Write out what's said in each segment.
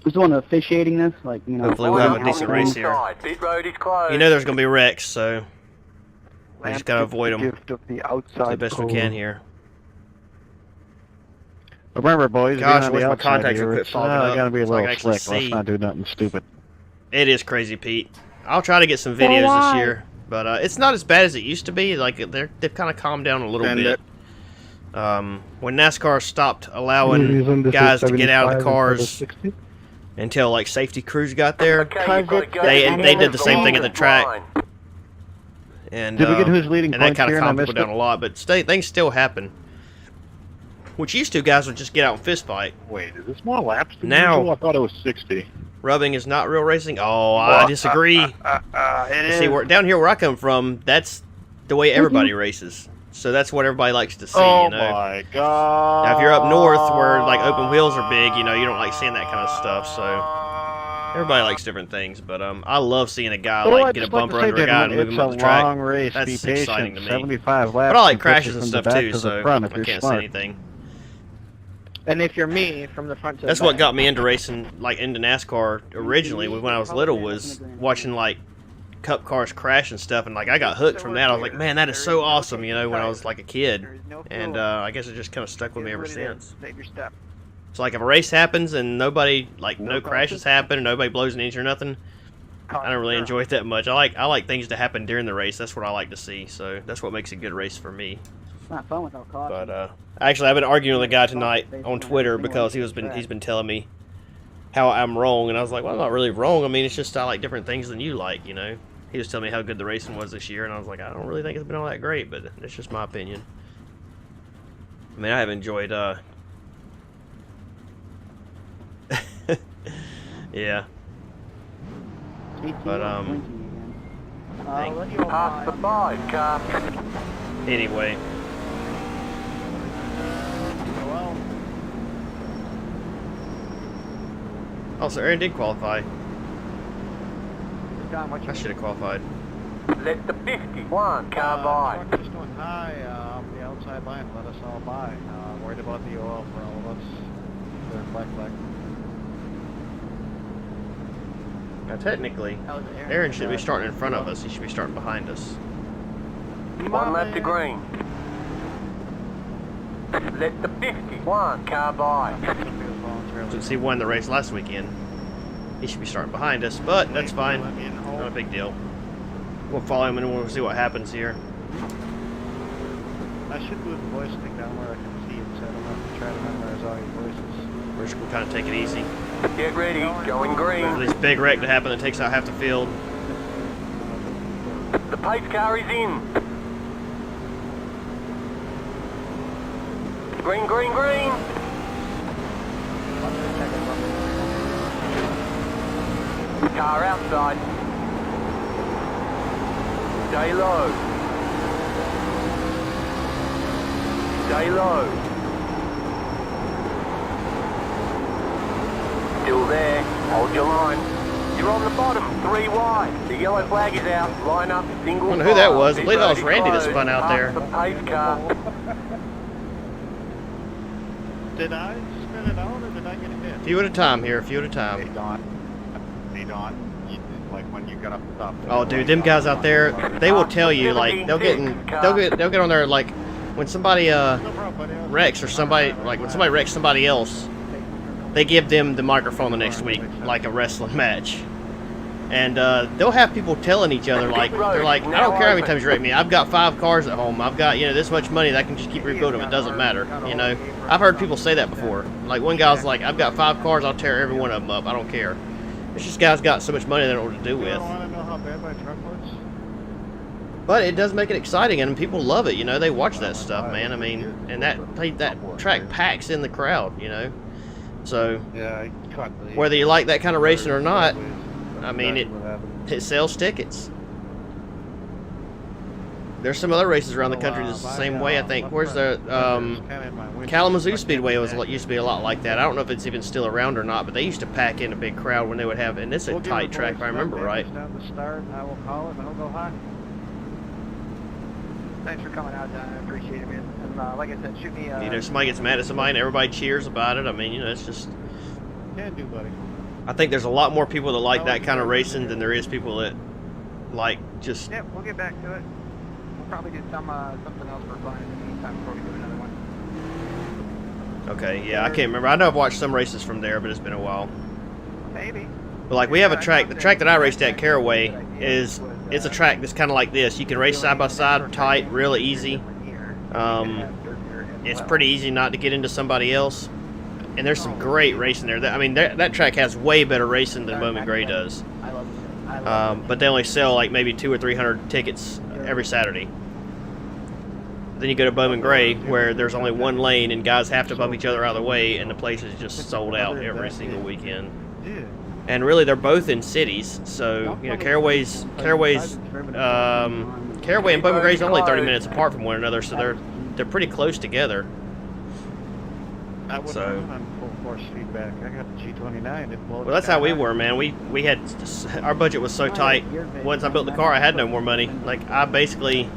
Who's the one officiating this? Like, you know, Hopefully we'll have a decent race here. Pit road is closed. You know there's going to be wrecks, so we just got to avoid them Gift of the outside the best we can here. Remember, boys, Gosh, I being wish on my the outside contacts here, would quit it's fogging up gotta be a so I can little actually slick. Let's see. not do nothing stupid. It is crazy, Pete. I'll try to get some videos this year, but it's not as bad as it used to be. Like they've kind of calmed down a little bit. When NASCAR stopped allowing guys to get out of the cars until like safety crews got there, they did the same thing at the track. And Did we get who's leading and that points kind here of and I calmed people missed down a lot. But things still happen. Which used to, guys would just get out and fist fight. Wait, is this more laps than Now- usual? I thought it was 60. Rubbing is not real racing. Oh, I disagree. It See, down here where I come from, that's the way everybody races. So that's what everybody likes to see, Oh you know. my god. Now, if you're up north where like open wheels are big, you know, you don't like seeing that kind of stuff. So everybody likes different things, but I love seeing a guy like get a bumper under a guy and move him up the track. It's a long race. That's Be patient. exciting to me. 75 laps. But I like and push crashes it and from the stuff back too, to the so front I if you're can't say smart. anything. And if you're me, from the front to That's the what back. got me into racing, like into NASCAR originally when I was little, was watching like cup cars crash and stuff, and like I got hooked from that. I was like, man, that is so awesome, you know, when I was like a kid, and I guess it just kind of stuck with me ever since. Save your step. So like if a race happens and nobody, like no crashes happen and nobody blows an engine or nothing, I don't really enjoy it that much. I like things to happen during the race. That's what I like to see. So that's what makes a good race for me. it's not fun without caution. But actually, I've been arguing with a guy tonight on Twitter because he's been telling me how I'm wrong, and I was like, well, I'm not really wrong. I mean, it's just I like different things than you like, you know. He was telling me how good the racing was this year, and I was like, I don't really think it's been all that great, but it's just my opinion. I mean, I have enjoyed, yeah. But, Past the 5 car. anyway. Oh, so Aaron did qualify. I should have qualified. Let the 51 car by. Just went high off the outside line. Let us all by. Worried about the oil for all of us. They're black. Now, technically, Aaron should be starting in front of us. He should be starting behind us. 1 lap to green. Let the 51 car by. Since he won the race last weekend, he should be starting behind us, but that's fine. Not a big deal. We'll follow him and we'll see what happens here. I should move the voice thing down where I can see it, so I don't have to try to memorize all your voices. We're just going to kind of take it easy. Get ready, going green. For this big wreck to happen that takes out half the field. The pace car is in. Green, green, green. Car outside. Stay low. Stay low. Still there. Hold your line. You're on the bottom, 3 wide. The yellow flag is out. Line up, single. I wonder who that file. was. I believe that was Pit Randy that closed. spun out there. Past the pace car. Did I spin it out or did I get a hit? A few at a time here, a few at a Hey, time. Don. Like when you got up the top. Oh, dude, them guys out there, they will tell you, like, they'll get on there, like, when somebody wrecks or somebody, like when somebody wrecks somebody else, they give them the microphone the next week, like a wrestling match. And they'll have people telling each other, like, they're like, I don't care how many times you wreck me, I've got 5 cars at home, I've got, you know, this much money that I can just keep rebuilding them, it doesn't matter, you know. I've heard people say that before. Like, one guy was like, I've got 5 cars, I'll tear every one of them up, I don't care. It's just guys got so much money they don't know what to do with. You don't want to know how bad my truck works? But it does make it exciting, and people love it, you know, they watch that stuff, man. I mean, and that track packs in the crowd, you know. So, Yeah, I caught the... whether you like that kind of racing or not, I mean, it sells tickets. There's some other races around the country that's the same way, I think. Where's the, Kalamazoo Speedway used to be a lot like that. I don't know if it's even still around or not, but they used to pack in a big crowd when they would have, and it's a tight track if I remember right. Down the start, I will call it and I'll go high. Thanks for coming out, Don. I appreciate it, man. And like I said, shoot me. You know, somebody gets mad at somebody and everybody cheers about it. I mean, you know, it's just... Can do, buddy. I think there's a lot more people that like that kind of racing than there is people that like just. Yep, we'll get back to it. We'll probably do something else for fun in the meantime before we do another one. Okay, yeah, I can't remember. I know I've watched some races from there, but it's been a while. Maybe. But like we have a track. The track that I raced at, Caraway, it's a track that's kind of like this. You can race side by side, tight, really easy. It's pretty easy not to get into somebody else. And there's some great racing there. I mean, that track has way better racing than Bowman Gray does. But they only sell like maybe 200 or 300 tickets every Saturday. Then you go to Bowman Gray, where there's only one lane and guys have to bump each other out of the way, and the place is just sold out every single weekend. And really, they're both in cities, so you know, Caraway and Bowman Gray is only 30 minutes apart from one another, so they're pretty close together. I would on full force feedback. I got the G29. Well, that's how we were, man. We had our budget was so tight. Once I built the car, I had no more money. Like I basically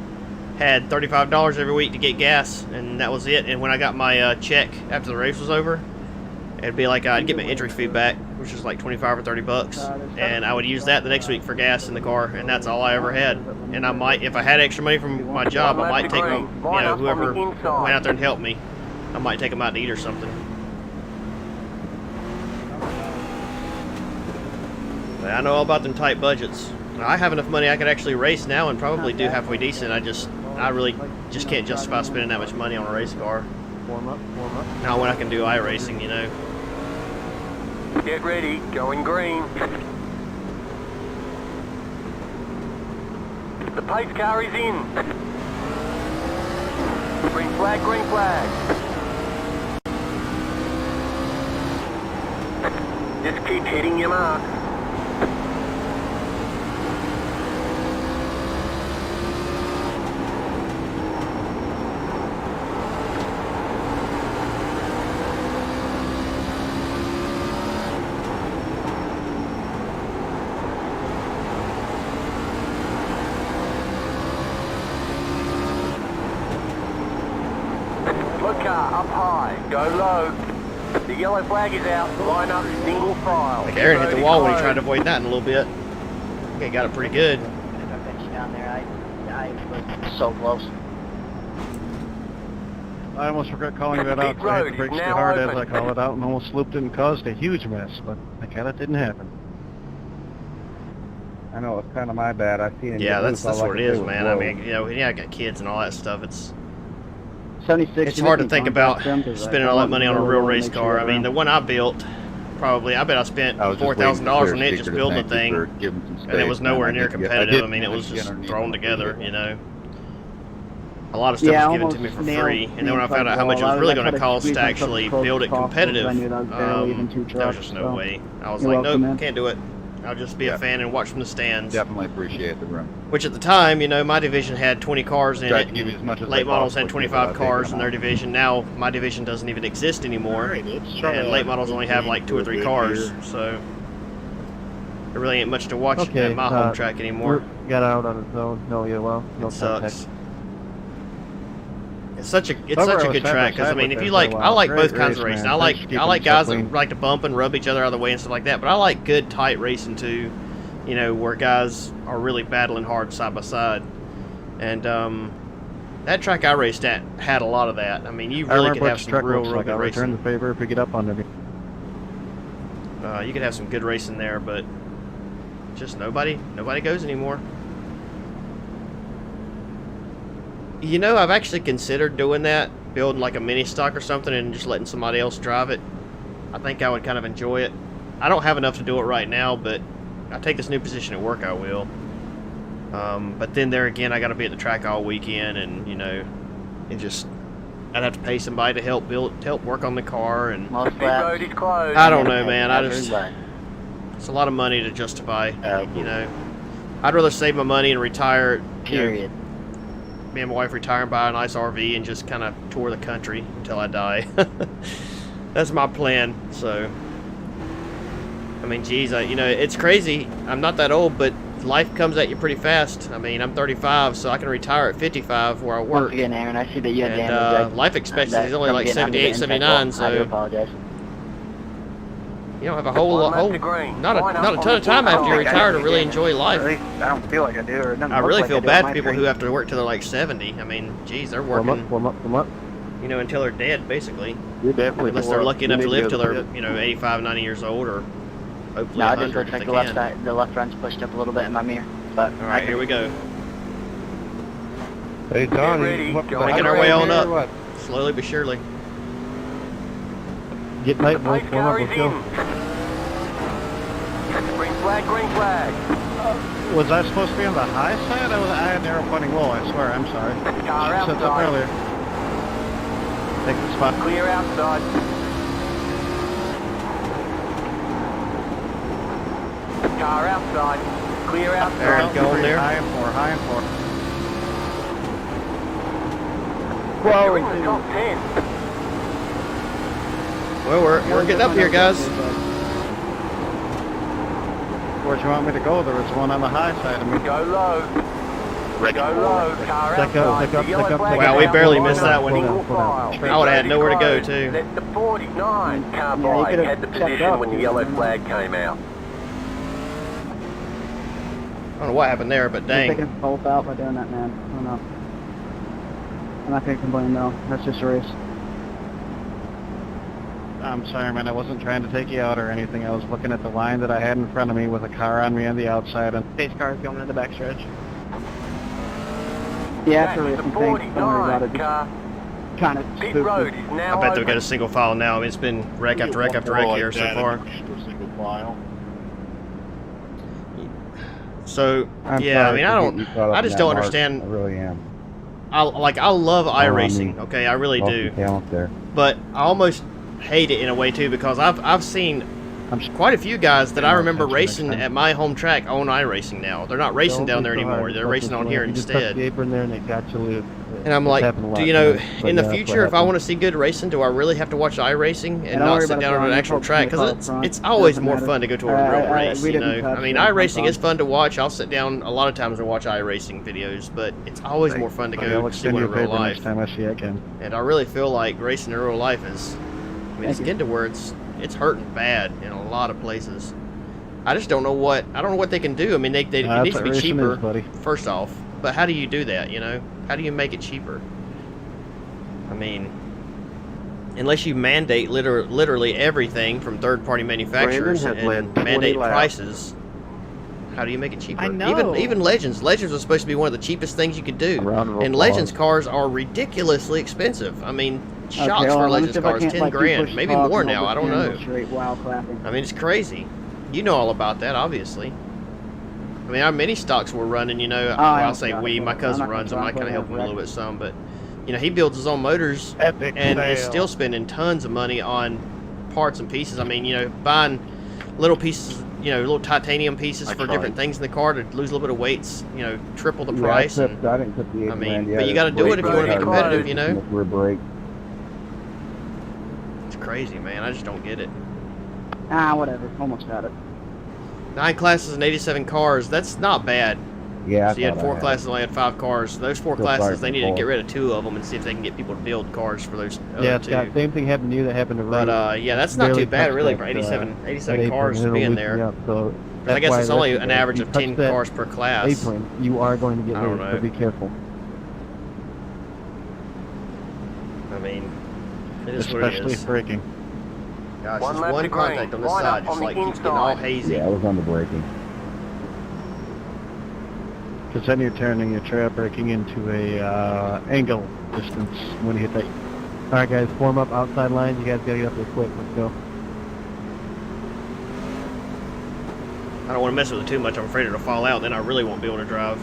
had $35 every week to get gas, and that was it. And when I got my check after the race was over, it'd be like I'd get my entry fee back, which was like 25 or 30 bucks, and I would use that the next week for gas in the car, and that's all I ever had. And I might, if I had extra money from my job, I might take them, you know, whoever went out there and helped me, I might take them out to eat or something. But I know all about them tight budgets. I have enough money I could actually race now and probably do halfway decent. I really just can't justify spending that much money on a race car. Warm up. Not when I can do iRacing, you know. Get ready, going green. The pace car is in. Green flag, green flag. Just keep hitting your mark. Up high, go low. The yellow flag is out. Line up, single file. Like Aaron hit the wall when he tried to avoid that in a little bit. Okay, got it pretty good. Down there, I was so close. I almost forgot calling that out. I had the brakes too hard as I call it out and almost looped it and caused a huge mess, but I kind of didn't happen. I know it's kind of my bad. I seen it. Yeah, that's what it is, man. I mean, you know, yeah, I got kids and all that stuff. It's 76. It's hard to think about spending all that money on a real race car. I mean, the one I built, probably, I bet I spent $4,000 on it just building the thing, and it was nowhere near competitive. I mean, it was just thrown together, you know. A lot of stuff was given to me for free, and then when I found out how much it was really going to cost to actually build it competitive, there was just no way. I was like, nope, can't do it. I'll just be a fan and watch from the stands. Definitely appreciate the room. Which at the time, you know, my division had 20 cars in it. Late models had 25 cars in their division. Now my division doesn't even exist anymore, and late models only have like 2 or 3 cars. So there really ain't much to watch at my home track anymore. Got out on its own. No, yeah, well, no it sucks. It's such a good track because I mean, if you like, I like both kinds of racing. I like guys that like to bump and rub each other out of the way and stuff like that. But I like good tight racing too, you know, where guys are really battling hard side by side. And that track I raced at had a lot of that. I mean, you really could have some real good racing. Return the favor, pick it up on me. You could have some good racing there, but just nobody goes anymore. You know, I've actually considered doing that, building like a mini stock or something and just letting somebody else drive it. I think I would kind of enjoy it. I don't have enough to do it right now, but I take this new position at work, I will. But then there again, I got to be at the track all weekend, and you know, I'd have to pay somebody to help work on the car, and I don't know, man. It's a lot of money to justify. You know, I'd rather save my money and retire. Period. Me and my wife retire and buy a nice RV and just kind of tour the country until I die. That's my plan. So, I mean, geez, you know, it's crazy. I'm not that old, but life comes at you pretty fast. I mean, I'm 35, so I can retire at 55 where I work. Once again, Aaron, I see that you had and life expectancy is only like 78, 79, so. I do apologize. You don't have a whole One lot, left to green. not Line up a on ton of the time after you inside. retire to really enjoy life. At least I don't feel like I do, or it doesn't I look really like feel I do bad on for my people screen. who have to work till they're like 70. I mean, geez, they're Warm working, up, warm up, warm up. you know, until they're dead, basically. You're definitely Unless they're lucky enough to live till they're, you know, 85, 90 years old, or hopefully No, I 100 just look if like they the left can. side, the left front's pushed up a little bit in my mirror. But All right, here we go. Hey, Don, ready, what, go Making our Right way on here or up, what? slowly but surely. Get night, The boys. pace Warm up, car is let's go. in. Green flag, green flag. Was I supposed to be on the high side? I had an arrow pointing low, I swear. I'm sorry. Car Set up outside. earlier. Take the spot. Clear outside. Car outside. Clear outside. Aaron, go on there. High and four, high and four. You're in the top 10. Well, we're getting up here, guys. Where'd you want me to go? There was one on the high side of me. Go low. Go low. Car Back up, outside. back up, The yellow back up, flag back Wow, is we out. barely Line missed up. that one. Single Pull down, file. pull down. I would've had nowhere to go, Close. too. Let the 49 Yeah, you carbide could've had the checked position up, when the dude. yellow flag came out. I don't know what happened there, but You're dang. taking both out by doing that, man. I don't know. I'm not gonna complain though. That's just a race. I'm sorry, man. I wasn't trying to take you out or anything. I was looking at the line that I had in front of me with a car on me on the outside. And Pace car is going in the backstretch. Yeah, it's a That's racing the thing. Don't worry about it. 49 Just car. kind of Pit spooky. road is now I bet they'll open. get a single file now. I mean, it's been wreck after wreck after wreck here so far. So, I'm yeah, I sorry mean, for I getting you caught up I in just that, don't Mark. understand. I really am. I love I iRacing, mean, okay, I really Lost do. some talent there. But I almost hate it in a way too, because I've seen quite a few guys that I remember racing at my home track on iRacing now. They're not racing down there anymore. They're racing on here You just touched the instead. apron there and it got you loose. And I'm It's like, happened a lot do you know, tonight, but in the yeah, that's future, what if I want to happened. see good racing, do I really have to watch iRacing and don't not worry sit about down it, on an Brian. actual Folks track? in the car Because front, it's always doesn't more matter. fun to go to a real race, we you didn't know? touch I mean, it, no iRacing is problem. fun to watch. I'll sit down a lot of times and watch iRacing videos, but it's always more fun to Okay, go I'll see extend one you in a real favor life. next time I see you again. And I really feel like racing in real life is, I mean, it's Thank you. getting to where it's hurting bad in a lot of places. I just don't know what they can do. I mean, it That's needs to what be racing cheaper, is, buddy. first off. But how do you do that, you know? How do you make it cheaper? I mean, unless you mandate literally everything from third-party manufacturers Brandon has and led 20 mandate laps. prices, how do you make it cheaper? I know. Even Legends. Legends was supposed to be one of the cheapest things you could do. A round of And applause. Legends cars are ridiculously expensive. I mean, shocks Okay, for well, let me Legends see if I cars, can't, 10 like, do grand, push maybe talk more and now. hold I the don't camera know. straight while clapping. I mean, it's crazy. You know all about that, obviously. I mean, our mini stocks were running, you know. I Well, I'll don't say got we. it, My but cousin I'm not runs them. gonna I try kind of and help put him it a on little bit some, but you know, he builds his own motors, Epic and is fail. still spending tons of money on parts and pieces. I mean, you know, buying little pieces, you know, little titanium pieces for different things in the car to lose a little bit of weights. You know, triple the price. I and- didn't put the 8 I mean, grand yet. but you gotta do it if you wanna be competitive, you know? Rear brake. It's crazy, man. I just don't get it. Whatever. Almost got it. 9 classes and 87 cars. That's not bad. Yeah, So you had 4 classes, only had 5 cars. Those 4 Feel sorry classes, for they need to Paul. get rid of 2 of them and see if they can get people to build cars for those Yeah, other it's 2. got same thing happened to you that happened to But Ray. yeah, that's not Barely too bad touched really that, for 87 that 87 cars apron, being it'll there. loosen you up, so I guess that's it's why only that's an the- average you of touch 10 that cars per class. Apron, you are going to get I don't loose, know. so be careful. I mean, it is what it Especially is. braking. Gosh, One just left one to green. contact on this Line side up just on the like keeps getting all inside. hazy. Yeah, I was on the braking. Because then you're turning your trail braking into a angle distance when you hit that. Alright guys, form up outside lines. You guys gotta get up there quick. Let's go. I don't want to mess with it too much. I'm afraid it'll fall out. Then I really won't be able to drive.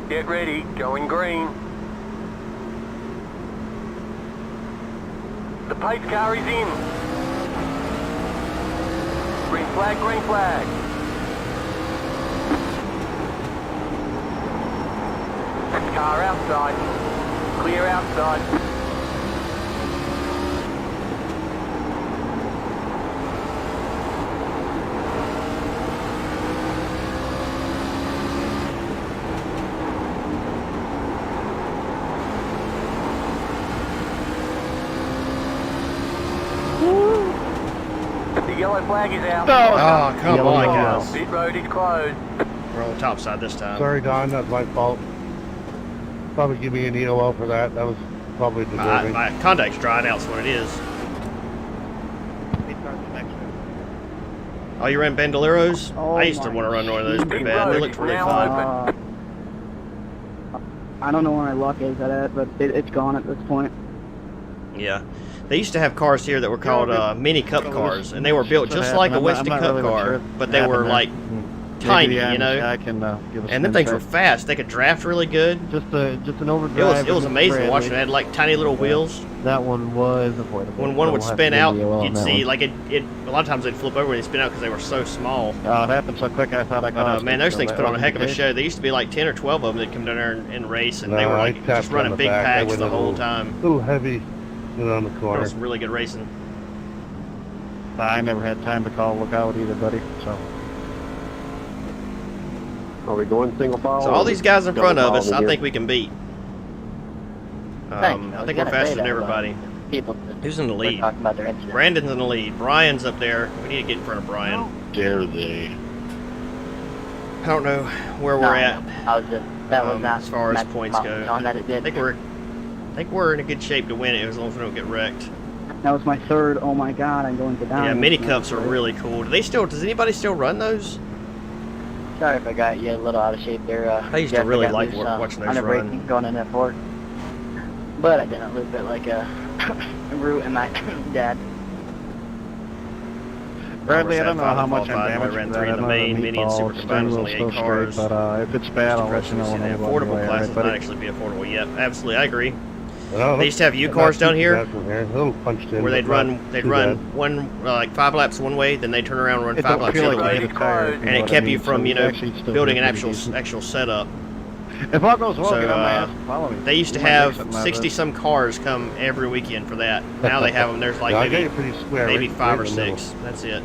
Get ready, going green. The pace car is in. Green flag, green flag. Car outside. Clear outside. The yellow yellow flag is out. Oh, come Yellow, on, yellow. guys. Pit road is closed. We're on the top side this time. Sorry, Don, that's my fault. Probably give me an EOL for that. That was probably deserving. My contact's dried out, is what it is. Oh, you ran Bandoleros? Oh I used to my want to run one of those pretty Pit bad. They road looked is really now fun. open. I don't know where my luck is at, but it's gone at this point. Yeah. They used to have cars here that were called mini cup cars, and they were built just like a Winston Cup car, but they were like tiny, you know. I can give us And them things were fast. They could draft really good. just an overdrive. It was amazing watching. It had like tiny little wheels. That one was avoidable. When one would We'll have spin to out, give you a you'd on that see one. like it. A lot of times they'd flip over when they spin out because they were so small. Oh, it happened so quick. I thought I But caught. man, those things put on a heck of a show. There used to be like 10 or 12 of them that come down there and race, and they No, were I like tapped just on running the big back. I packs went the a whole little- time. A little heavy on the It corner. was really good racing. I never had time to call lookout either, buddy. So Are we going single file? So all these guys in front of us, I here? think we can beat. Thanks. I think we're faster than everybody. People Who's in the were lead? talking about their incident. Brandon's in the lead. Brian's up there. We need to get in front of Brian. Dare they? I don't know where No, we're at. I was just, that was not as far as meant points about go. knowing that it I did. think we're in a good shape to win it as long as we don't get wrecked. That was my third. Oh my god, I'm going to die. Yeah, mini cups are really cool. Does anybody still run those? Sorry if I got you a little out of shape there. I used to Jeff, really got like loose, watching those on the run. braking going in that fork. But I didn't lose it like a root in my dad. Bradley, I don't know Five how and much I'm qualified, damaged. I ran for that. 3 in I the know main, mini, and super meatball combined was string only 8 still cars. straight, But if it's bad, I'll let you know when The I'm affordable class right, does not actually be affordable yet. Absolutely, I agree. Well, They used to have U cars down here A little punched in, where they'd but run not they'd too run bad. one like 5 laps one way, then they'd turn around and run It 5 don't laps feel the like other you way, hit a tire. and it kept you from building an actual setup. If all goes well, So, get on my ass and follow me. They used to We might make have something out of 60 this. some cars come every weekend for that. Now they have them. There's like Yeah, I got you maybe pretty square. maybe right- 5 right or in the middle. 6. That's it.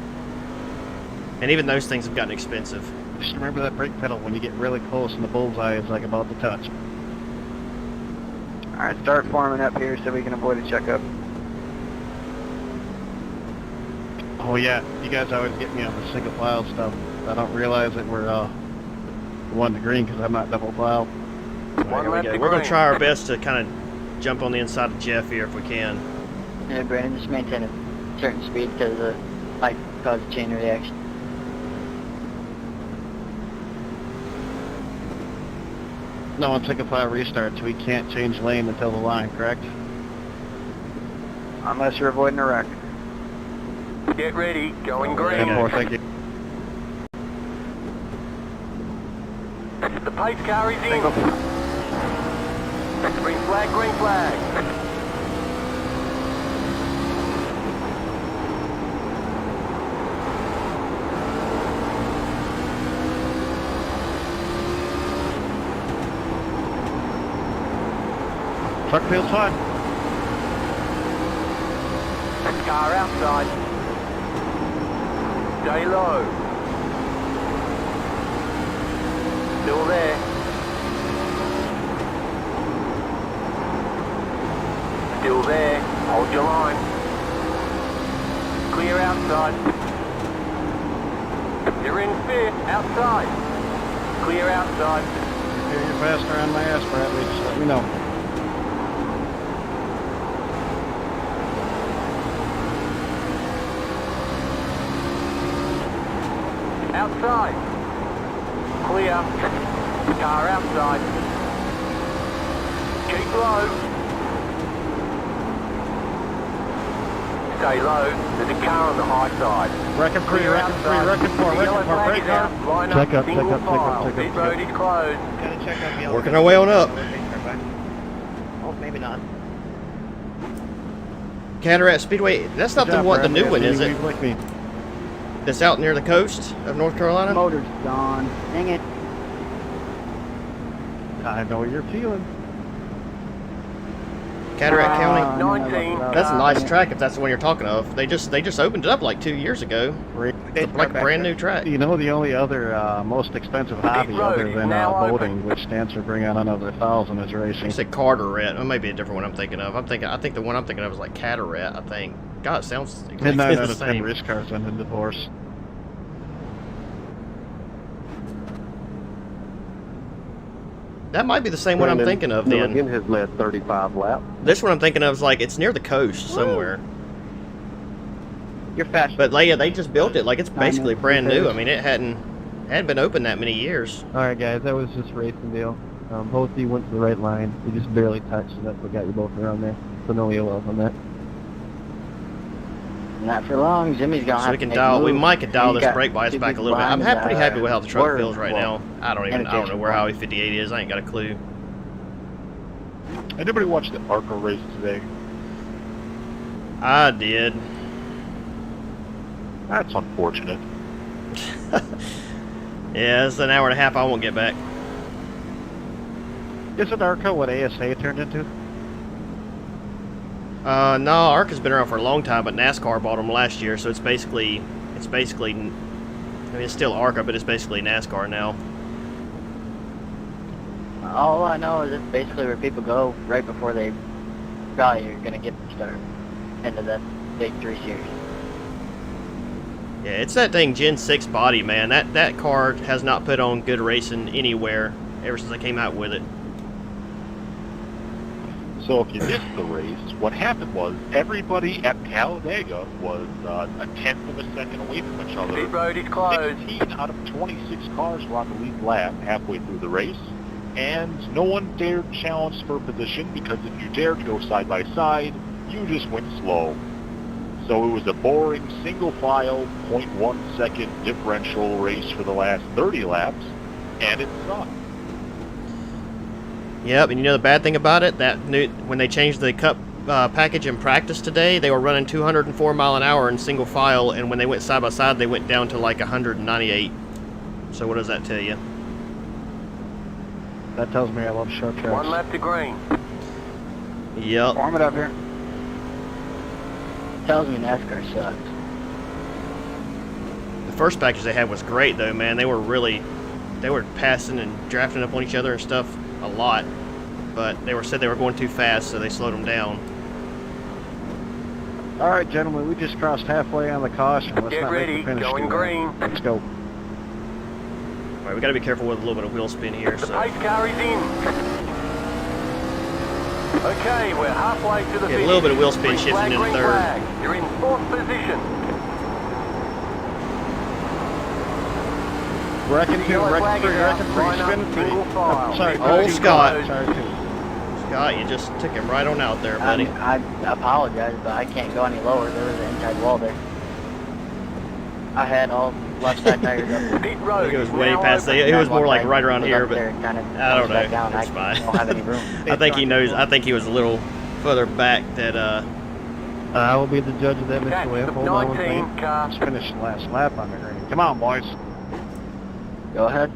And even those things have gotten expensive. Just remember that brake pedal when you get really close and the bullseye is like about to touch. Alright, start forming up here so we can avoid a checkup. Oh yeah, you guys always get me on the single file stuff. I don't realize that we're one to green because I'm not double file. All right, here we go. We're going to try our best to kind of jump on the inside of Jeff here if we can. Yeah, Brandon, just maintain a certain speed because it might cause a chain reaction. No, on single file restarts, we can't change lane until the line, correct? Unless you're avoiding a wreck. Get ready, going green. 10-4, thank you. The pace car is in. Green flag, green flag. Truck feels fine. Car outside. Stay low. Still there. Still there. Hold your line. Clear outside. You're in fifth. Outside. Clear outside. If you're faster on my ass, Bradley, just let me know. Outside. Clear. Car outside. Keep low. Stay low. There's a car on the high side. Record 3, Clear record 3, outside. record 4, The yellow record 4, flag brake is car. out. Line Check up, up, check single up, check up, file. check up, Pit check road up. is closed. Gotta check out the Working our way on up. Oh, maybe not. Cataract Speedway, that's not Good the job, one, the Bradley. new one, You- is it? you like me. That's out near the coast of North Carolina? Motor's gone. Dang it. I know what you're feeling. Cataract County? I know 19. about That's a that. nice track if that's the one you're talking of. They just opened it up like 2 years ago. It's like a brand new track. You know the only other most expensive hobby road other is than now boating, open. which stands for bring on another 1,000, is You racing. said Carteret. It may be a different one I'm thinking of. I think the one I'm thinking of is like Cataract, I think. God, it sounds And exactly 9 the out of 10 same. race cars end in divorce. That might be the same one I'm thinking of then. Milligan has led 35 laps. This one I'm thinking of is like, it's near the coast somewhere. You're fast. But like, yeah, they just built it like it's basically man, brand new. repairs. I mean, it hadn't been open that many years. Alright guys, that was just a racing deal. Both of you went to the right line. You just barely touched, and that's what got you both around there. So no EOLs on that. Not for long. Jimmy's gonna So have we to can make dial. a We move. might could dial He this got brake bias two back a people little bit. I'm behind pretty happy with how the truck Word. feels right Well, now. I don't know where Howie 58 is. I ain't got a clue. Anybody watch the ARCA race today? I did. That's unfortunate. Yeah, it's an hour and a half. I won't get back. Isn't ARCA what ASA turned into? No, ARCA's been around for a long time, but NASCAR bought them last year, so it's basically, I mean, it's still ARCA, but it's basically NASCAR now. All I know is it's basically where people go right before they probably are gonna get the start into that big 3 series. Yeah, it's that thing Gen 6 body, man. That car has not put on good racing anywhere ever since they came out with it. So if you missed the race, what happened was everybody at Talladega was a tenth of a second away from each other. Pit road is closed. 16 out of 26 cars were on the lead lap halfway through the race, and no one dared challenge for position because if you dared to go side by side, you just went slow. So it was a boring single file 0.1 second differential race for the last 30 laps, and it sucked. Yep, and you know the bad thing about it? When they changed the cup package in practice today, they were running 204 mile an hour in single file, and when they went side by side, they went down to like 198. So what does that tell you? That tells me I love short tracks. 1 lap to green. Yep. Warm it up here. Tells me NASCAR sucks. The first package they had was great, though, man. They were passing and drafting up on each other and stuff a lot, but said they were going too fast, so they slowed them down. Alright, gentlemen, we just crossed halfway on the caution. Let's Get not ready, make the finish going too bad. green. Let's go. Alright, we gotta be careful with a little bit of wheel spin here, The so... pace car is in. Okay, we're halfway to the Yeah, a finish. little bit of wheel spin Green shifting flag, into green third. flag. You're in 4th position. Reckon two, Yellow reckon flag three, is out. reckon three, Line up, spin three. single file. Sorry, Oh, two. Scott. Sorry, two. Scott, you just took him right on out there, buddy. I apologize, but I can't go any lower. There was an inside wall there. I had all left side tires up. Pit I road think it was is way now past open. it was more like One right side around was here, up but there and kinda I don't comes back know. down. It's I fine. don't have any room. I think he knows. I think he was a little further back that I will be the judge of that, Catch Mr. Lamp. the Hold on one 19 second. car. Let's finish the last lap on the green. Come on, boys. Go ahead.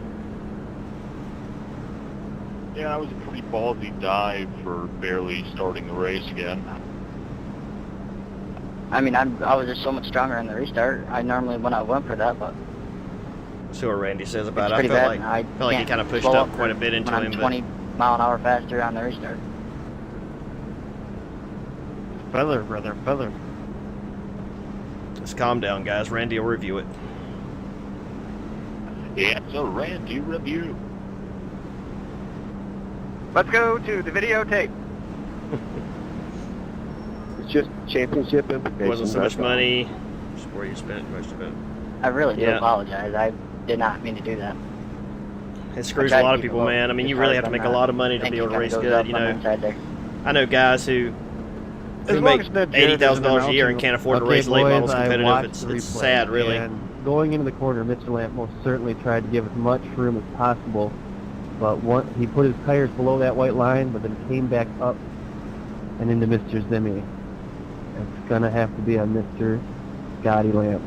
Yeah, that was a pretty ballsy dive for barely starting the race again. I mean, I was just so much stronger in the restart. I normally when I went for that, but see what Randy says about it's it. pretty I bad. felt I like he can't kind of pushed slow up quite a bit into when him, I'm but 20 mile an hour faster on the restart. Feather, brother, feather. let's calm down, guys. Randy will review it. It's a Randy review. Let's go to the videotape. It's just championship implications. Wasn't so much that's all. money. Just where you spent most of it. I really do Yeah. apologize. I did not mean to do that. It screws I a tried lot to of keep people, it low. man. I mean, you It's really hard have to when make a lot of money to be able to thinking race kinda good. goes You up on know, the inside there. I know guys who As long make as Ned Jarrett $80,000 a year and isn't can't afford to announcing- race late Okay, models boys, I competitive. watched It's the replay, sad, really. And going into the corner, Mr. Lamp most certainly tried to give as much room as possible. But he put his tires below that white line, but then came back up and into Mr. Zimmy. It's gonna have to be on Mr. Scotty Lamp.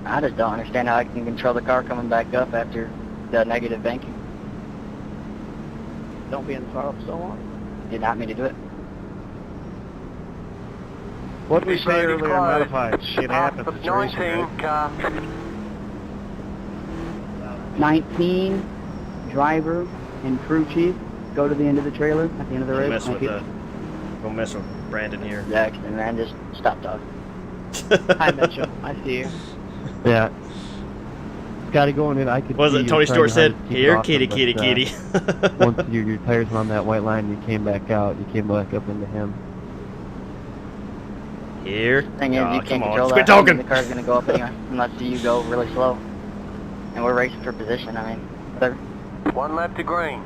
I just don't understand how I can control the car coming back up after the negative banking. Don't be in the car for so long. Did not mean to do it. What did we Pit say road is earlier in closed. modified? Shit Half happens. of It's racing, 19 right? car. 19, driver and crew chief go to the end of the trailer at the end of the Don't race. mess Thank with you. don't mess with Brandon here. Jackson, man, just stop talking. Hi, Mitchell. I see you. Yeah. Scotty going in, I could What was see it you Tony trying Stewart hard said? to keep it Here, off kitty, him, but, kitty, kitty. once your tires were on that white line, you came back out. You came back up into him. Here. Thing is, Aw, you come can't on, control quit that. I mean, talking. the car's gonna go up anyway, unless you go really slow. And we're racing for position. I mean, whatever. 1 lap to green.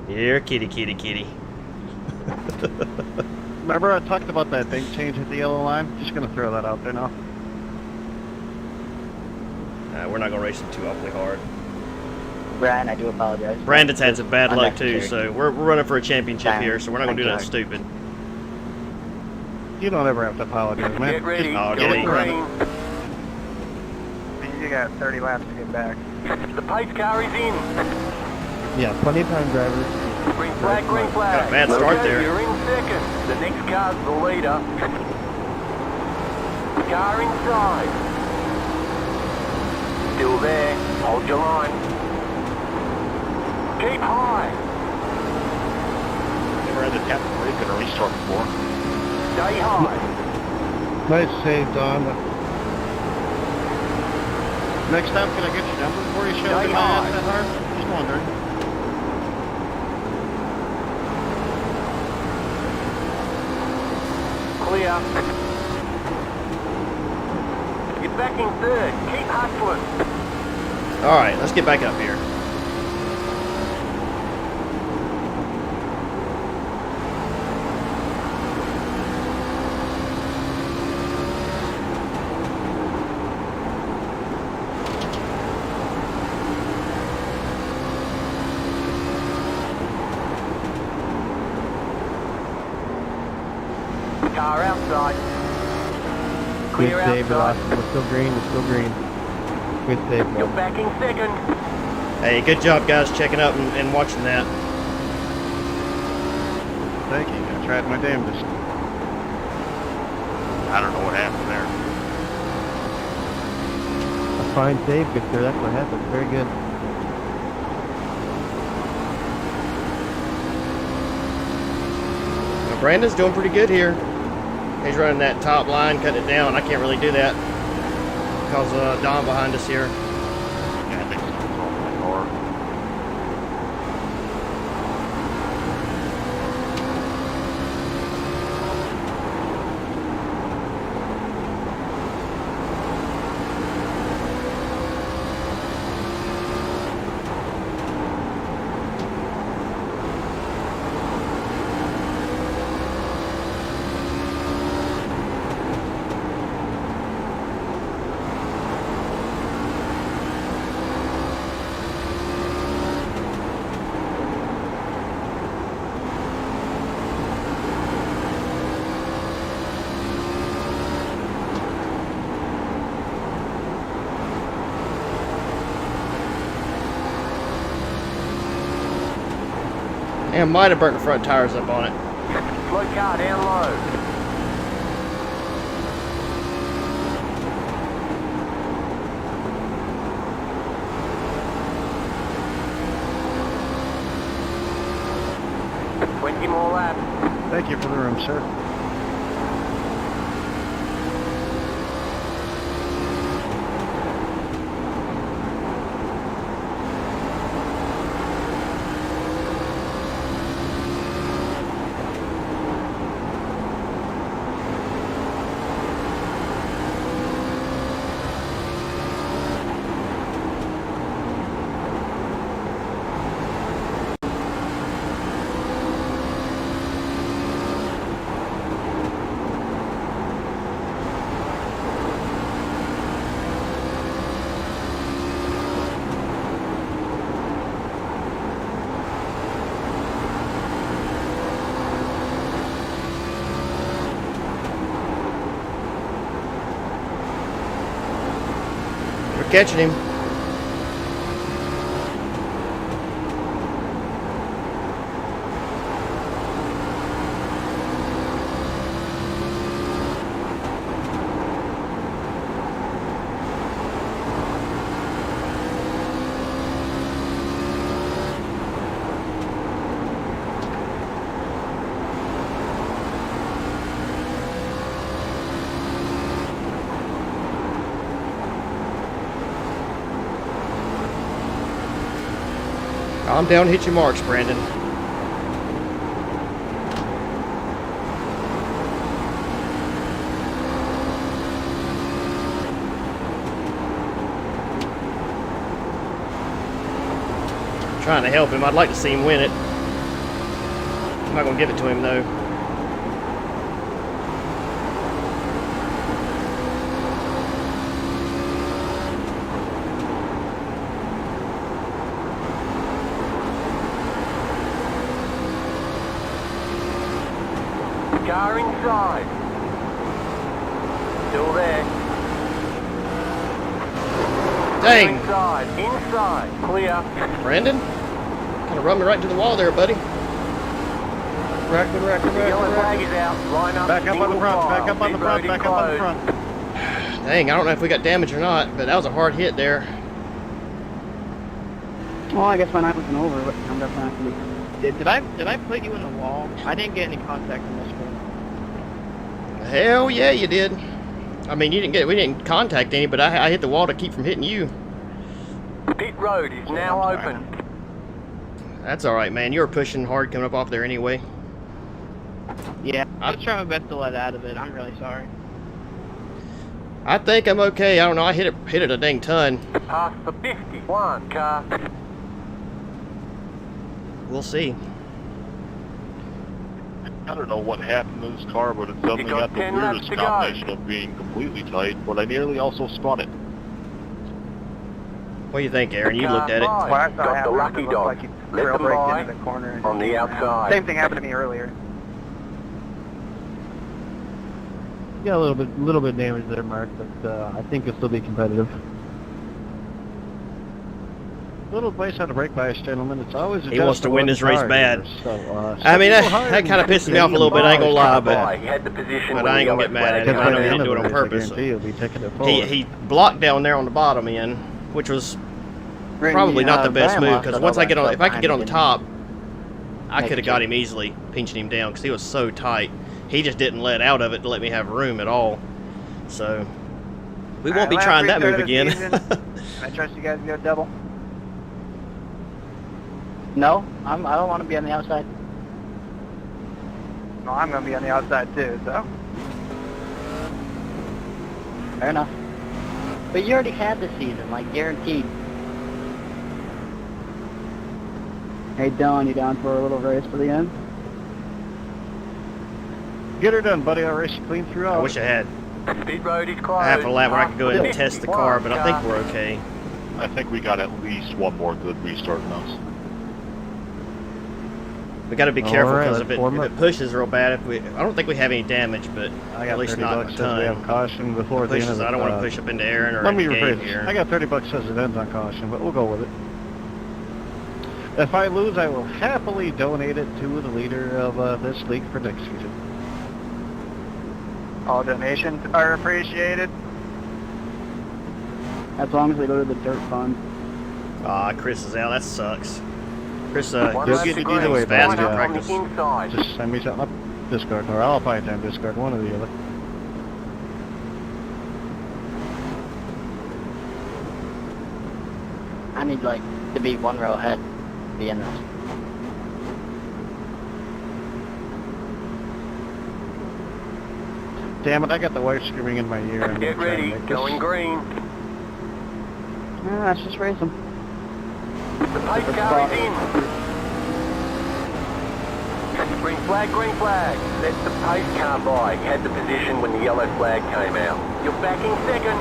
Here, kitty, kitty, kitty. Remember I talked about that big change at the yellow line? Just gonna throw that out there now. We're not gonna race him too awfully hard. Brian, I do apologize. Brandon's had some bad luck too, Unnecessary. so we're running for a championship Damn. here, so we're not gonna do Thank nothing stupid. You don't ever have to apologize, man. Get ready. Oh, Go get it. green. You got 30 laps to get back. The pace car is in. Yeah, plenty of time, driver. Green flag, green flag. Got a bad start Okay, there. You're in second. The next car's the leader. Car inside. Still there. Hold your line. Keep high. Never had to tap the brake in a restart before. Stay high. Nice save, Don. Next time, can I get your number before you show Stay me my high. ass that hard? Just wondering. Clear. Get back in third. Keep hustling. Alright, let's get back up here. Car outside. Good Clear save, outside. Austin. We're still green. We're still green. Good save, You're man. back in second. Hey, good job guys checking up and watching that. Thank you. I tried my damnedest. I don't know what happened there. A fine save, good sir. That's what happened. Very good. Now, Brandon's doing pretty good here. He's running that top line, cutting it down. I can't really do that because Don behind us here. Yeah, I think something's wrong with my car. And might have burnt the front tires up on it. Slow car down low. More laps. Thank you for the room, sir. We're catching him. Calm down, hit your marks, Brandon. Trying to help him. I'd like to see him win it. I'm not gonna give it to him though. Car inside. Still there. Dang, Inside. Clear. Brandon, kind of run me right into the wall there, buddy. Record. Yellow flag is out. Line up. Back up on the front, back up on the front, back up on the front. Dang, I don't know if we got damage or not, but that was a hard hit there. Well, I guess my knife wasn't over, but I'm definitely not gonna be. Did I put you in the wall? I didn't get any contact from this one. Hell yeah, you did. I mean, we didn't contact any, but I hit the wall to keep from hitting you. Pit road is now open. That's all right, man. You were pushing hard coming up off there anyway. Yeah, I was trying my best to let out of it. I'm really sorry. I think I'm okay. I don't know. I hit it a dang ton. Pass for 51 car. We'll see. I don't know what happened to this car, but it suddenly You got got the 10 laps weirdest to go. combination of being completely tight, but I nearly also spun it. What do you think, Aaron? You looked at it. Well, I saw Got the happened. lucky It looked dog. like he Let trail them braked by into the corner and on the came around. outside. Same thing happened to me earlier. Got a little bit of damage there, Mark, but I think it'll still be competitive. Little advice on the brake bias, gentlemen. It's always He wants to win this race bad. So, I mean, that kind of pisses me off a little bit. I ain't gonna lie, but He had the position but when I ain't the gonna get yellow mad at flag him. came I know out. he didn't do it on purpose. He'll be taking it forward. He blocked down there on the bottom end, which was probably not the best move, because once if I could get on the top, I could have got him easily, pinching him down, because he was so tight. He just didn't let out of it to let me have room at all. So we won't be trying that move again. I trust you guys to go double. No, I don't want to be on the outside. No, I'm gonna be on the outside too, so. Fair enough. But you already had the season, like guaranteed. Hey Don, you down for a little race for the end? Get her done, buddy. I'll race you clean throughout. I wish I had Pit road is closed. half a lap where I could go in and Pass for test the car, but I think 51 we're okay. I think we got at least one more good restart in us. We got to be All careful, right, because let's if form it up. pushes real bad, I don't think we have any damage, but I at got least 30 not bucks a says we have ton. caution before the end of Pushes, the I don't want to push up into Aaron or Let me any game rephrase. here. I got 30 bucks says it ends on caution, but we'll go with it. If I lose, I will happily donate it to the leader of this league for next season. All donations are appreciated. As long as they go to the dirt fund. Ah, Chris is out. That sucks. Chris, One You'll lap get to it go. either way, fast Line in up on practice. the inside. Just send me something up Discard, or I'll find time Discard, one or the other. I need like to be one row ahead to be in this. Damn it, I got the wife screaming in my ear. I'm Get trying to ready, make this- going green. Let's just race them. The pace car is in. Green flag, green flag. Let the pace car by. You had the position when the yellow flag came out. You're back in second.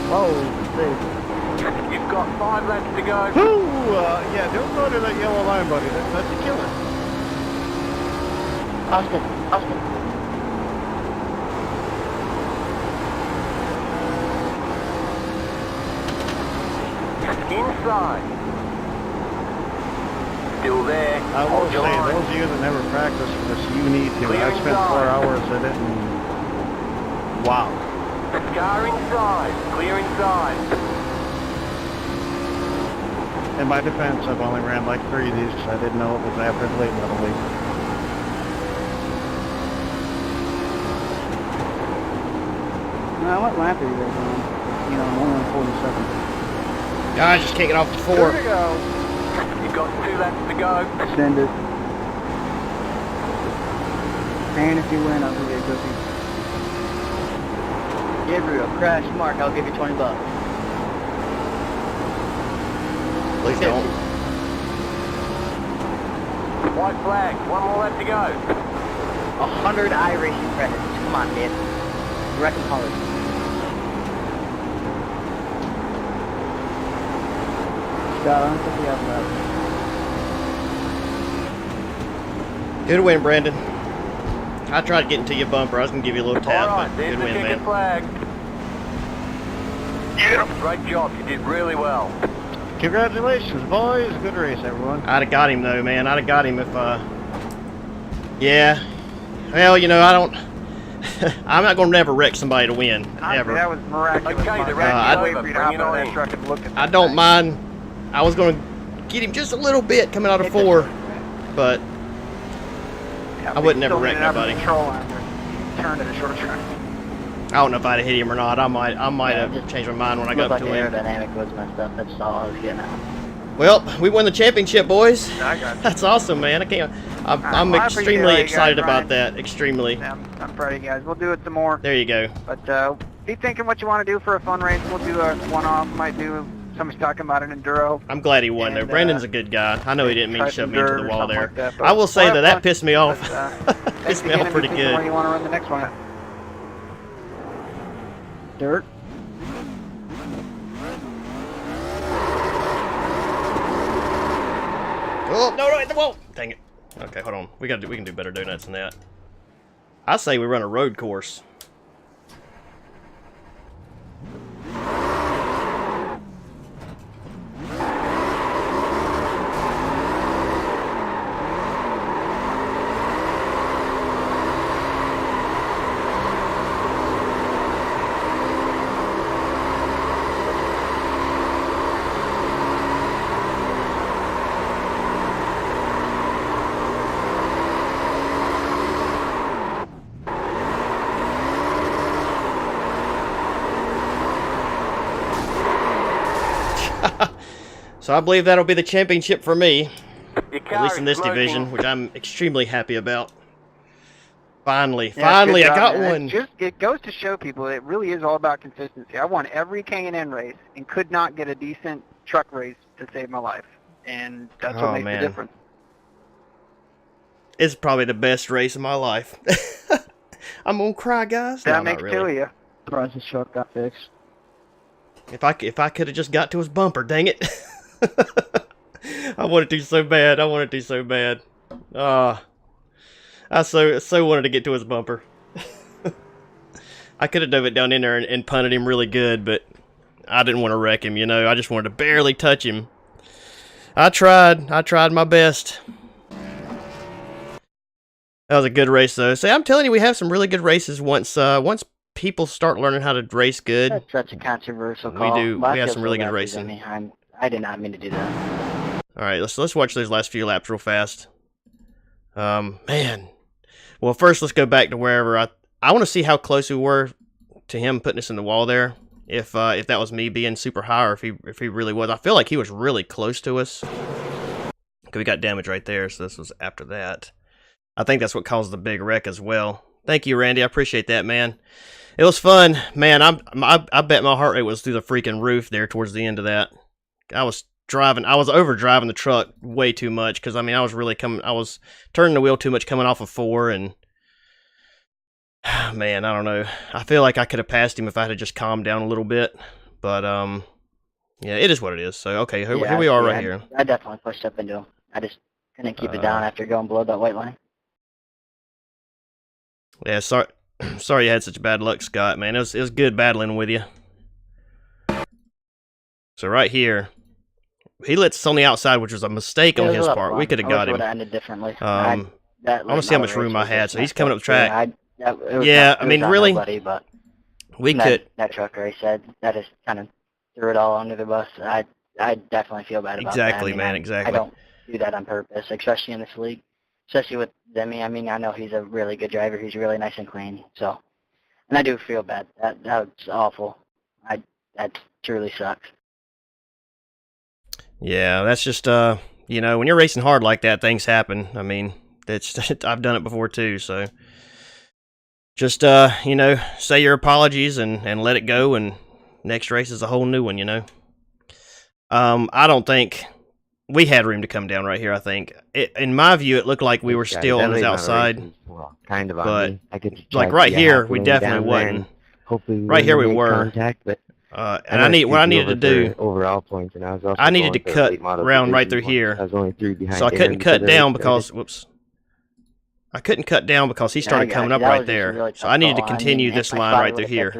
Whoa, safe. You've got 5 laps to go. Woo! Yeah, don't go to that yellow line, buddy. That's a killer. Austin. Inside. Still there. I will Hold say, your line. those of you that never practice for this, you need to. Clear I spent 4 inside. hours in it, and wow. Car inside. Clear inside. In my defense, I've only ran like 3 of these because I didn't know it was after the late model league. what lap are you guys on? You know, I'm only on 47. Guys, just can't get off the 4. You've got 2 laps to go. Send it. And if you win, I'll give you a cookie. Gabriel, crash Mark, I'll give you $20. Please don't. White flag, 1 more lap to go. 100 iRacing credits. Come on, kid. Wrecking hard. Scott, I don't think we have left. Good win, Brandon. I tried to get into your bumper. I was going to give you a little tap, Alright, but there's good the win, ticket man. flag. Great job, you did really well. Congratulations, boys. Good race, everyone. I'd have got him, though, man. I'd have got him if, yeah. Well, you know, I don't... I'm not going to never wreck somebody to win, ever. That was miraculous. Okay, the Mark. race I- is Wait over, for you to bring hop it out of on that in. truck and look at I that don't thing. mind. I was going to get him just a little bit coming out of 4, but Yeah, I wouldn't but never still wreck didn't have nobody. Control on it. Turned at a short track. I don't know if I'd have hit him or not. I might Yeah, have just changed my mind when I Looked got like up the to him. aerodynamic was messed up. That's all I was getting at. Well, we won the championship, boys. I got you. That's awesome, man. I can't. I'm well, I appreciate all extremely you excited guys, about Ryan. that. Extremely. Yeah, I'm proud of you guys. We'll do it some more. There you go. But be thinking what you want to do for a fun race. We'll do a one-off. Might do. Somebody's talking about an enduro. I'm glad he won, though. And, Brandon's a good guy. I know he didn't mean to shove me into the wall there. Like that, but I will say we'll that have that pissed me fun. off. But, Pissed me again, off if pretty you think of where good. you want to run the next one? Dirt. Oh no! No! Whoa! Dang it. Okay, hold on. We can do better donuts than that. I say we run a road course. So I believe that'll be the championship for me, Your at car least in is this division, smoking. which I'm extremely happy about. Finally, Yeah, finally, good I job, got man. one. It goes to show people it really is all about consistency. I won every K&N race and could not get a decent truck race to save my life, and that's Oh, what makes man. the difference. It's probably the best race of my life. I'm gonna cry, guys. No, That not makes really. two of you. Surprised his truck got fixed. If I could have just got to his bumper, dang it. I wanted to so bad. I wanted to so bad. I so wanted to get to his bumper. I could have dove it down in there and punted him really good, but I didn't want to wreck him, you know. I just wanted to barely touch him. I tried my best. That was a good race, though. See, I'm telling you, we have some really good races once people start learning how to race good. That's such a controversial We call. do. But I We have feel some so really good bad for racing. Jimmy. I did not mean to do that. All right, let's watch those last few laps real fast. Man. Well, first let's go back to wherever I want to see how close we were to him putting us in the wall there. If that was me being super high, or if he really was. I feel like he was really close to us. 'Cause we got damage right there, so this was after that. I think that's what caused the big wreck as well. Thank you, Randy. I appreciate that, man. It was fun, man. I bet my heart rate was through the freaking roof there towards the end of that. I was over driving the truck way too much because I was turning the wheel too much coming off of 4, and man, I don't know. I feel like I could have passed him if I had just calmed down a little bit, but yeah, it is what it is. So okay, here we are right here. I definitely pushed up into him. I just couldn't keep it down after going below that white line. Yeah, sorry you had such bad luck, Scott. Man, it was good battling with you. So right here, he lets us on the outside, which was a mistake on his part. We could have got him. Would have ended differently. I want to see how much room I had. So he's coming up the track. Yeah, I mean, really, but we could. That truck race said that just kind of threw it all under the bus. I definitely feel bad about that. Exactly, man. Exactly. I don't do that on purpose, especially in this league, especially with Demi. I mean, I know he's a really good driver. He's really nice and clean. So And I do feel bad. That's awful. That truly sucks. Yeah, that's just you know, when you're racing hard like that, things happen. I mean, I've done it before too, so just you know, say your apologies and let it go, and next race is a whole new one, you know. I don't think we had room to come down right here. I think in my view, it looked like we were still on his outside, Kind of but I could like right here, we definitely wasn't. Hopefully, Right here we were. Contact, but and what I needed to do, overall points, and I was also I needed to cut round right through here, I was only 3 behind. so I couldn't cut down because I couldn't cut down because he started coming up right there. Really so I needed to continue this line right through here.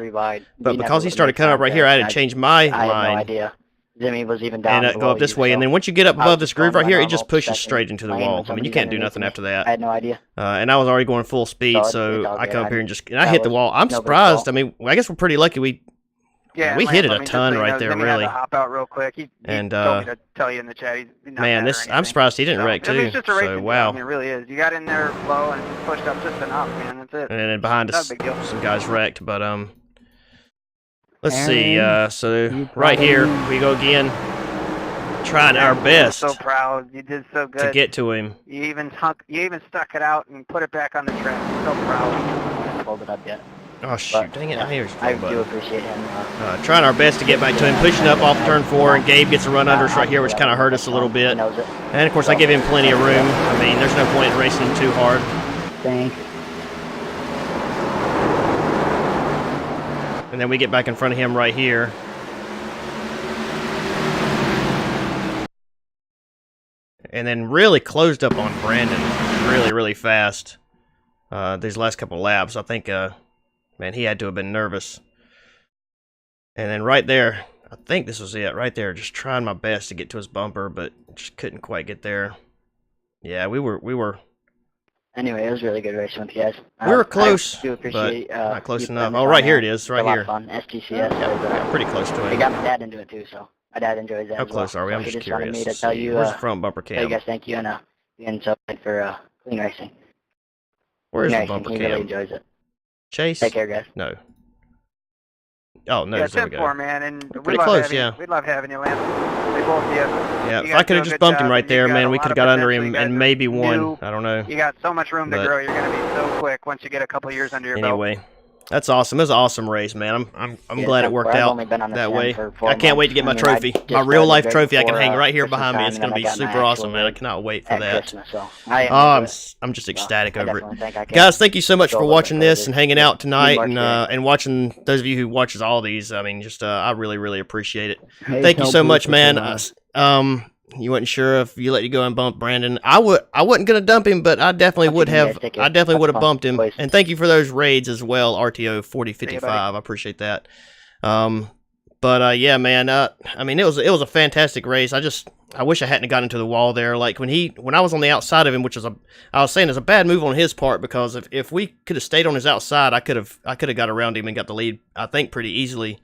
But because he started coming up right here, I had to change my line. I had no idea. Jimmy was even down and go up this way, and then once you get up above this groove right here, it just pushes straight into the wall. I mean, you can't do nothing after that. I had no idea. And I was already going full speed, so I come up here and I hit the wall. I'm surprised. I mean, I guess we're pretty lucky. We hit it a ton right there, really. Hop out real quick. He and told me to tell you in the chat. He's not man, I'm surprised he didn't wreck too. It's just a racing so wow. I mean, it really is. You got in there low and pushed up just enough, man. That's it. And then behind us, some guys wrecked, but let's see. So right here we go again. Trying our best. I'm so proud. You did so good to get to him. You even stuck it out and put it back on the track. I'm so proud. I haven't pulled it up yet. Oh shoot! Dang it! I do appreciate him. Trying our best to get back to him, pushing up off turn 4, and Gabe gets a run under us right here, which kind of hurt us a little bit. And of course, I give him plenty of room. I mean, there's no point in racing him too hard. Thanks. And then we get back in front of him right here. And then really closed up on Brandon really, really fast these last couple laps. I think, man, he had to have been nervous. And then right there, I think this was it. Right there, just trying my best to get to his bumper, but just couldn't quite get there. Yeah, we were. Anyway, it was really good racing with you guys. We were close, I do appreciate, but not close enough. Oh, right here it is, right here. Fun. STCS. Yeah, pretty close to it. They got my dad into it too, so. My dad enjoys that. How close are we? I'm just curious. Me to tell you, where's the front bumper cam? Tell you guys thank you and being so good for clean racing. Where's the bumper cam? He really enjoys it. Chase? Take care, guys. No. Oh no, yeah, there we go. 10-4, man, and pretty close, yeah. We love having you, Lance. They both yeah, if I could have just bumped him right there, man, we could have got under him and maybe won. I don't know. You got so much room to grow. You're going to be so quick once you get a couple years under your belt. Anyway. That's awesome. It was an awesome race, man. I'm glad it worked out that way. I can't wait to get my trophy. My real life trophy I can hang right here behind me. It's going to be super awesome, man. I cannot wait for that. I'm just ecstatic over it. Guys, thank you so much for watching this and hanging out tonight and watching those of you who watches all these. I mean, just I really, really appreciate it. Thank you so much, man. You wasn't sure if you let you go and bump Brandon. I wasn't gonna dump him, but I definitely would have. I definitely would have bumped him. And thank you for those raids as well, RTO 4055. I appreciate that. Yeah, man. I mean, it was a fantastic race. I wish I hadn't gotten into the wall there. Like when I was on the outside of him, which was I was saying is a bad move on his part, because if we could have stayed on his outside, I could have got around him and got the lead. I think pretty easily.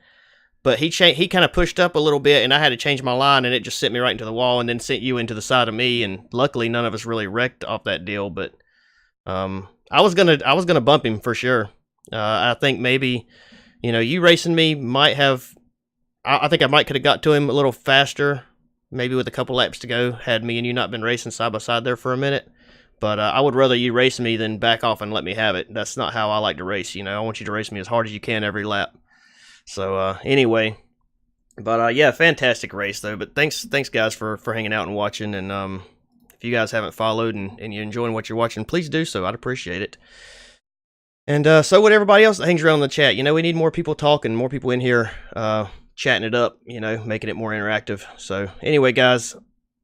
But he kind of pushed up a little bit, and I had to change my line, and it just sent me right into the wall, and then sent you into the side of me. And luckily, none of us really wrecked off that deal. But I was gonna bump him for sure. I think maybe, you racing me might have. I think I might could have got to him a little faster, maybe with a couple laps to go. Had me and you not been racing side by side there for a minute. But I would rather you race me than back off and let me have it. That's not how I like to race. I want you to race me as hard as you can every lap. So anyway, but yeah, fantastic race though. But thanks guys for hanging out and watching. And if you guys haven't followed and you're enjoying what you're watching, please do so. I'd appreciate it. And so would everybody else that hangs around in the chat. We need more people talking, more people in here chatting it up. Making it more interactive. So anyway, guys,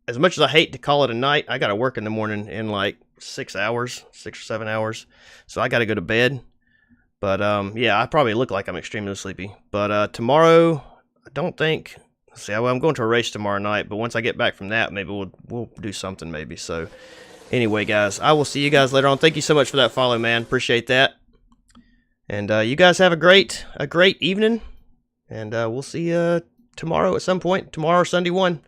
as much as I hate to call it a night, I got to work in the morning in like 6 or 7 hours. So I got to go to bed. But, yeah, I probably look like I'm extremely sleepy. But tomorrow, I don't think... See, I'm going to a race tomorrow night, but once I get back from that, maybe we'll do something maybe. So, anyway, guys, I will see you guys later on. Thank you so much for that follow, man. Appreciate that. And you guys have a great evening. And we'll see you tomorrow at some point. Tomorrow, Sunday 1.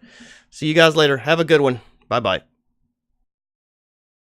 See you guys later. Have a good one. Bye-bye.